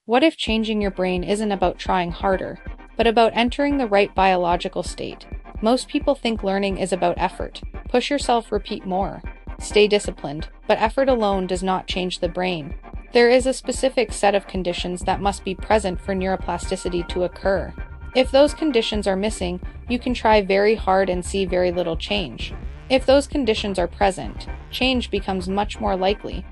What if changing your brain isn't about trying harder, but about entering the right biological state? Most people think learning is about effort. Push yourself, repeat more. Stay disciplined, but effort alone does not change the brain. There is a specific set of conditions that must be present for neuroplasticity to occur. If those conditions are missing, you can try very hard and see very little change. If those conditions are present, change becomes much more likely.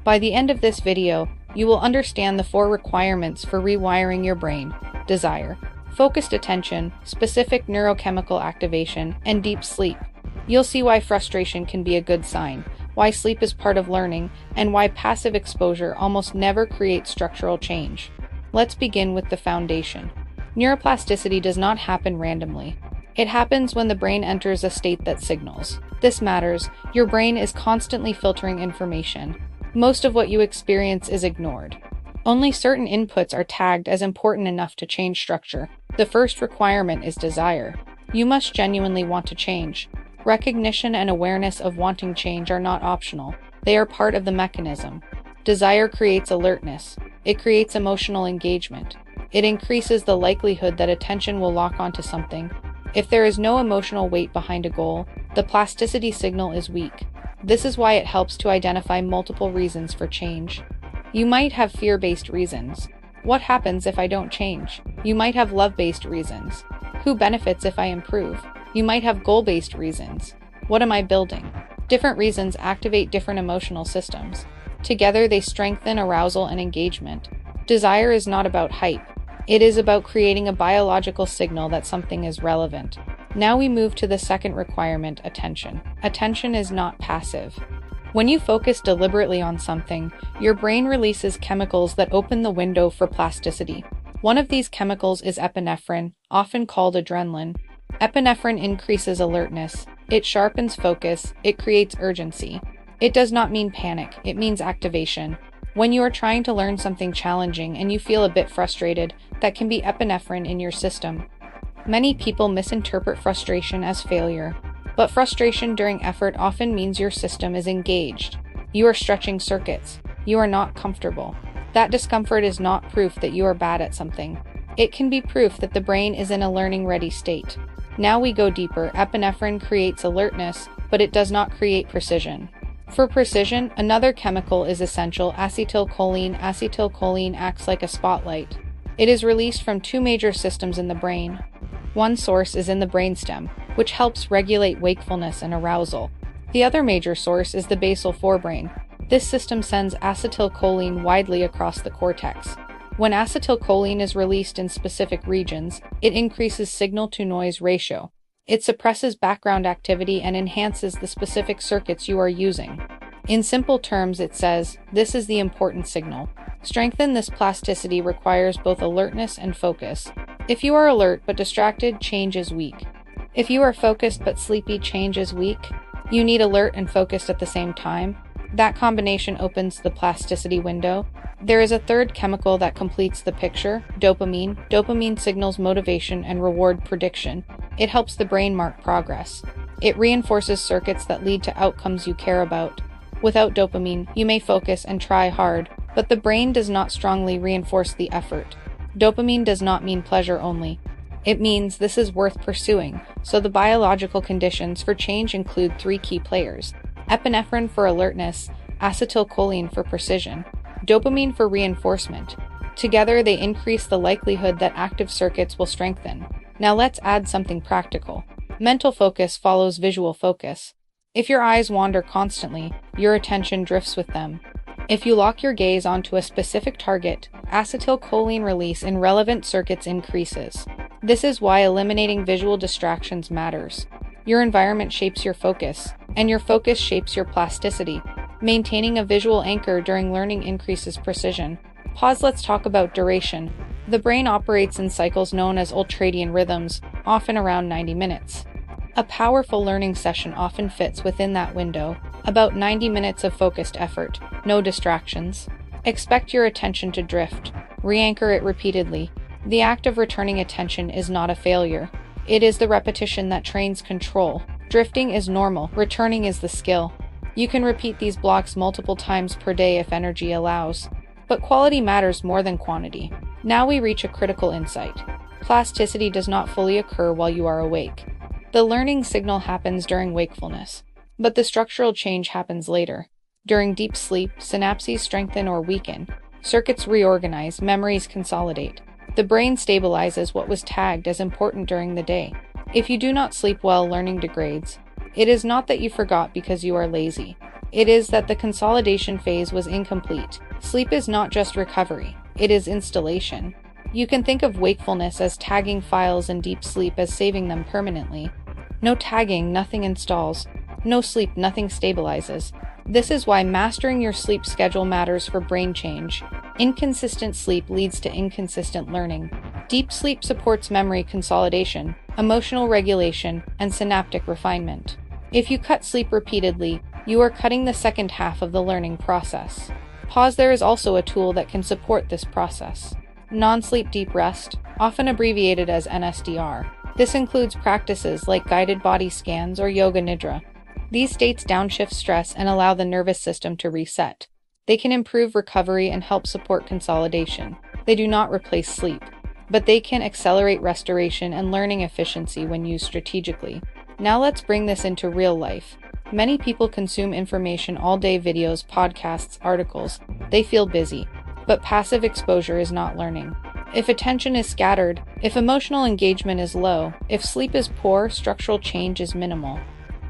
By the end of this video, you will understand the 4 requirements for rewiring your brain: desire, focused attention, specific neurochemical activation, and deep sleep. You'll see why frustration can be a good sign, why sleep is part of learning, and why passive exposure almost never creates structural change. Let's begin with the foundation. Neuroplasticity does not happen randomly. It happens when the brain enters a state that signals. This matters. Your brain is constantly filtering information. Most of what you experience is ignored. Only certain inputs are tagged as important enough to change structure. The first requirement is desire. You must genuinely want to change. Recognition and awareness of wanting change are not optional. They are part of the mechanism. Desire creates alertness. It creates emotional engagement. It increases the likelihood that attention will lock onto something. If there is no emotional weight behind a goal, the plasticity signal is weak. This is why it helps to identify multiple reasons for change. You might have fear-based reasons. What happens if I don't change? You might have love-based reasons. Who benefits if I improve? You might have goal-based reasons. What am I building? Different reasons activate different emotional systems. Together, they strengthen arousal and engagement. Desire is not about hype. It is about creating a biological signal that something is relevant. Now we move to the second requirement: attention. Attention is not passive. When you focus deliberately on something, your brain releases chemicals that open the window for plasticity. One of these chemicals is epinephrine, often called adrenaline. Epinephrine increases alertness. It sharpens focus. It creates urgency. It does not mean panic. It means activation. When you are trying to learn something challenging and you feel a bit frustrated, that can be epinephrine in your system. Many people misinterpret frustration as failure, but frustration during effort often means your system is engaged. You are stretching circuits. You are not comfortable. That discomfort is not proof that you are bad at something. It can be proof that the brain is in a learning-ready state. Now we go deeper. Epinephrine creates alertness, but it does not create precision. For precision, another chemical is essential: acetylcholine. Acetylcholine acts like a spotlight. It is released from 2 major systems in the brain. One source is in the brainstem, which helps regulate wakefulness and arousal. The other major source is the basal forebrain. This system sends acetylcholine widely across the cortex. When acetylcholine is released in specific regions, it increases signal-to-noise ratio. It suppresses background activity and enhances the specific circuits you are using. In simple terms, it says, this is the important signal. Strengthen this plasticity requires both alertness and focus. If you are alert but distracted, change is weak. If you are focused but sleepy, change is weak. You need alert and focused at the same time. That combination opens the plasticity window. There is a third chemical that completes the picture: dopamine. Dopamine signals motivation and reward prediction. It helps the brain mark progress. It reinforces circuits that lead to outcomes you care about. Without dopamine, you may focus and try hard, but the brain does not strongly reinforce the effort. Dopamine does not mean pleasure only. It means this is worth pursuing, so the biological conditions for change include 3 key players: epinephrine for alertness, acetylcholine for precision, dopamine for reinforcement. Together, they increase the likelihood that active circuits will strengthen. Now let's add something practical. Mental focus follows visual focus. If your eyes wander constantly, your attention drifts with them. If you lock your gaze onto a specific target, acetylcholine release in relevant circuits increases. This is why eliminating visual distractions matters. Your environment shapes your focus, and your focus shapes your plasticity. Maintaining a visual anchor during learning increases precision. Pause. Let's talk about duration. The brain operates in cycles known as ultradian rhythms, often around 90 minutes. A powerful learning session often fits within that window, about 90 minutes of focused effort, no distractions. Expect your attention to drift. Re-anchor it repeatedly. The act of returning attention is not a failure. It is the repetition that trains control. Drifting is normal, returning is the skill. You can repeat these blocks multiple times per day if energy allows. but quality matters more than quantity. Now we reach a critical insight. Plasticity does not fully occur while you are awake. The learning signal happens during wakefulness, but the structural change happens later. During deep sleep, synapses strengthen or weaken, circuits reorganize, memories consolidate. The brain stabilizes what was tagged as important during the day. If you do not sleep well, learning degrades. It is not that you forgot because you are lazy. It is that the consolidation phase was incomplete. Sleep is not just recovery, it is installation. You can think of wakefulness as tagging files and deep sleep as saving them permanently. No tagging, nothing installs. No sleep, nothing stabilizes. This is why mastering your sleep schedule matters for brain change. Inconsistent sleep leads to inconsistent learning. Deep sleep supports memory consolidation, emotional regulation, and synaptic refinement. If you cut sleep repeatedly, you are cutting the second half of the learning process. Pause. There is also a tool that can support this process. Non-sleep deep rest, often abbreviated as NSDR. This includes practices like guided body scans or yoga nidra. These states downshift stress and allow the nervous system to reset. They can improve recovery and help support consolidation. They do not replace sleep, but they can accelerate restoration and learning efficiency when used strategically. Now let's bring this into real life. Many people consume information all day: videos, podcasts, articles. They feel busy, but passive exposure is not learning. If attention is scattered, if emotional engagement is low, if sleep is poor, structural change is minimal.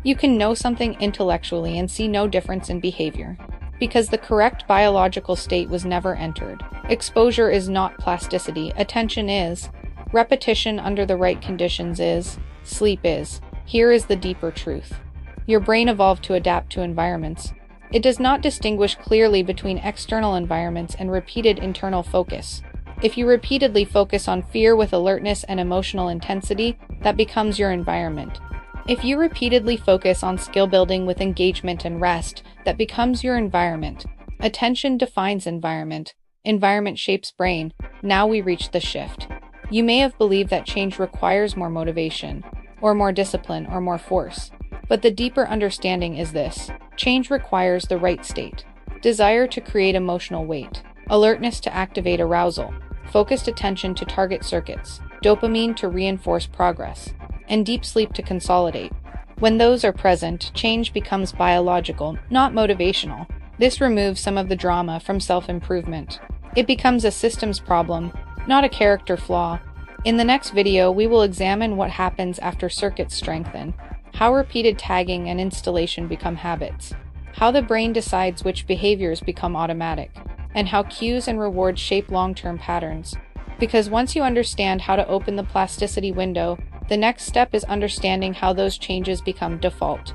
You can know something intellectually and see no difference in behavior, because the correct biological state was never entered. Exposure is not plasticity, attention is. Repetition under the right conditions is. Sleep is. Here is the deeper truth. Your brain evolved to adapt to environments. It does not distinguish clearly between external environments and repeated internal focus. If you repeatedly focus on fear with alertness and emotional intensity, that becomes your environment. If you repeatedly focus on skill building with engagement and rest, that becomes your environment. Attention defines environment. Environment shapes brain. Now we reach the shift. You may have believed that change requires more motivation, or more discipline, or more force. But the deeper understanding is this: change requires the right state. Desire to create emotional weight. Alertness to activate arousal. Focused attention to target circuits. Dopamine to reinforce progress. And deep sleep to consolidate. When those are present, change becomes biological, not motivational. This removes some of the drama from self-improvement. It becomes a systems problem, not a character flaw. In the next video, we will examine what happens after circuits strengthen, how repeated tagging and installation become habits, how the brain decides which behaviors become automatic, and how cues and rewards shape long-term patterns. Because once you understand how to open the plasticity window, the next step is understanding how those changes become default.